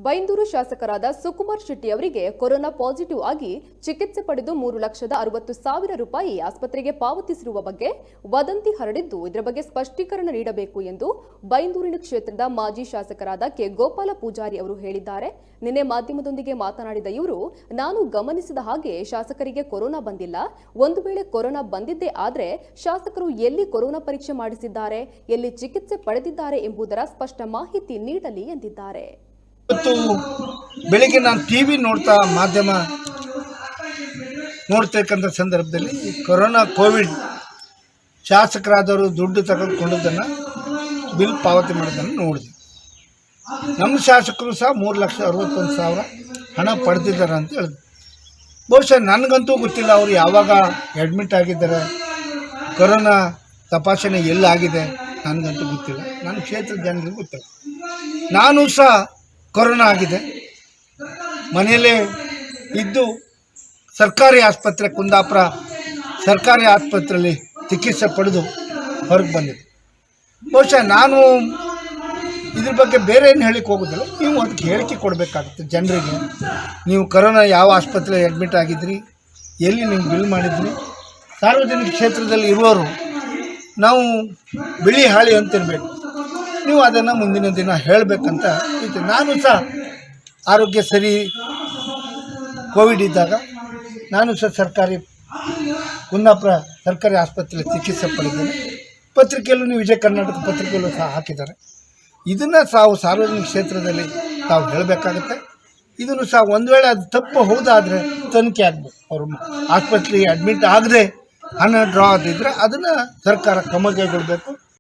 ಬೈಂದೂರು ಶಾಸಕರಾದ ಸುಕುಮಾರ್ ಶೆಟ್ಟಿ ಅವರಿಗೆ corona positive ಆಗಿ ಚಿಕಿತ್ಸೆ ಪಡೆದು 3,60,000 ರೂಪಾಯಿ ಆಸ್ಪತ್ರೆಗೆ ಪಾವತಿಸಿರುವ ಬಗ್ಗೆ ವದಂತಿ ಹರಡಿದ್ದು ಇದರ ಬಗ್ಗೆ ಸ್ಪಷ್ಟೀಕರಣ ನೀಡಬೇಕು ಎಂದು ಬೈಂದೂರಿನ ಕ್ಷೇತ್ರದ ಮಾಜಿ ಶಾಸಕರಾದ ಕೆ ಗೋಪಾಲ ಪೂಜಾರಿ ಅವರು ಹೇಳಿದ್ದಾರೆ. ನಿನ್ನೆ ಮಾಧ್ಯಮದೊಂದಿಗೆ ಮಾತನಾಡಿದ ಇವರು, ನಾನು ಗಮನಿಸಿದ ಹಾಗೆ ಶಾಸಕರಿಗೆ ಕೊರೋನಾ ಬಂದಿಲ್ಲ. ಒಂದು ವೇಳೆ ಕೊರೋನಾ ಬಂದಿದ್ದೇ ಆದರೆ ಶಾಸಕರು ಎಲ್ಲಿ ಕೊರೋನಾ ಪರೀಕ್ಷೆ ಮಾಡಿಸಿದ್ದಾರೆ, ಎಲ್ಲಿ ಚಿಕಿತ್ಸೆ ಪಡೆದಿದ್ದಾರೆ ಎಂಬುದರ ಸ್ಪಷ್ಟ ಮಾಹಿತಿ ನೀಡಲಿ ಎಂದಿದ್ದಾರೆ. ಇವತ್ತು ಬೆಳಿಗ್ಗೆ ನಾನು ಟಿವಿ ನೋಡ್ತಾ ಮಾಧ್ಯಮ ನೋಡ್ತಕ್ಕಂಥ ಸಂದರ್ಭದಲ್ಲಿ ಕೊರೋನಾ ಕೋವಿಡ್ ಶಾಸಕರಾದವರು ದುಡ್ಡು ತೆಗೆದುಕೊಂಡದನ್ನು ಬಿಲ್ ಪಾವತಿ ಮಾಡೋದನ್ನು ನೋಡಿದೆ. ನಮ್ಮ ಶಾಸಕರು ಸಹ 3,61,000 ಹಣ ಪಡೆದಿದ್ದಾರೆ ಅಂತ ಹೇಳಿದ್ರು. ಬಹುಶಃ ನನಗಂತೂ ಗೊತ್ತಿಲ್ಲ ಅವರು ಯಾವಾಗ ಅಡ್ಮಿಟ್ ಆಗಿದ್ದಾರೆ, ಕೊರೋನಾ ತಪಾಸಣೆ ಎಲ್ಲಾಗಿದೆ ನನಗಂತೂ ಗೊತ್ತಿಲ್ಲ. ನನ್ನ ಕ್ಷೇತ್ರದ ಜನರಿಗೆ ಗೊತ್ತಿಲ್ಲ. ನಾನು ಸಹ ಕೊರೋನಾ ಆಗಿದೆ, ಮನೆಯಲ್ಲೇ ಇದ್ದು ಸರ್ಕಾರಿ ಆಸ್ಪತ್ರೆ ಕುಂದಾಪುರ ಸರ್ಕಾರಿ ಆಸ್ಪತ್ರೆಯಲ್ಲಿ ಚಿಕಿತ್ಸೆ ಪಡೆದು ಹೊರಗೆ ಬಂದಿದ್ದೆ. ಬಹುಶಃ ನಾನು ಇದ್ರ ಬಗ್ಗೆ ಬೇರೆ ಏನು ಹೇಳಿಕ್ಕೆ ಹೋಗೋದಿಲ್ಲ. ನೀವು ಅದಕ್ಕೆ ಹೇಳಿಕೆ ಕೊಡಬೇಕಾಗುತ್ತೆ ಜನರಿಗೆ. ನೀವು ಕೊರೋನಾ ಯಾವ ಆಸ್ಪತ್ರೆಯಲ್ಲಿ ಅಡ್ಮಿಟ್ ಆಗಿದ್ರಿ, ಎಲ್ಲಿ ನೀವು ಬಿಲ್ ಮಾಡಿದ್ರಿ. ಸಾರ್ವಜನಿಕ ಕ್ಷೇತ್ರದಲ್ಲಿ ಇರುವವರು ನಾವು ಬಿಳಿ ಹಾಳಿ ಅಂತಿರಬೇಕು. ನೀವು ಅದನ್ನು ಮುಂದಿನ ದಿನ ಹೇಳಬೇಕಂತ ಇತ್ತು. ನಾನು ಸಹ ಆರೋಗ್ಯ ಸರಿ ಕೋವಿಡ್ ಇದ್ದಾಗ ನಾನು ಸಹ ಸರ್ಕಾರಿ ಕುಂದಾಪುರ ಸರ್ಕಾರಿ ಆಸ್ಪತ್ರೆಯಲ್ಲಿ ಚಿಕಿತ್ಸೆ ಪಡೆದಿದ್ದೇನೆ. ಪತ್ರಿಕೆಯಲ್ಲೂ ನೀವು ವಿಜಯ ಕರ್ನಾಟಕ ಪತ್ರಿಕೆಯಲ್ಲೂ ಸಹ ಹಾಕಿದ್ದಾರೆ. ಇದನ್ನು ತಾವು ಸಾರ್ವಜನಿಕ ಕ್ಷೇತ್ರದಲ್ಲಿ ತಾವು ಹೇಳಬೇಕಾಗತ್ತೆ. ಇದನ್ನು ಸಹ ಒಂದು ವೇಳೆ ಅದು ತಪ್ಪು ಹೌದಾದರೆ ತನಿಖೆ ಆಗಬೇಕು. ಅವರು ಆಸ್ಪತ್ರೆಗೆ ಅಡ್ಮಿಟ್ ಆಗದೆ ಹಣ ಡ್ರಾ ಆಗಿದ್ದರೆ ಅದನ್ನು ಸರ್ಕಾರ ಕ್ರಮ ಕೈಗೊಳ್ಳಬೇಕು.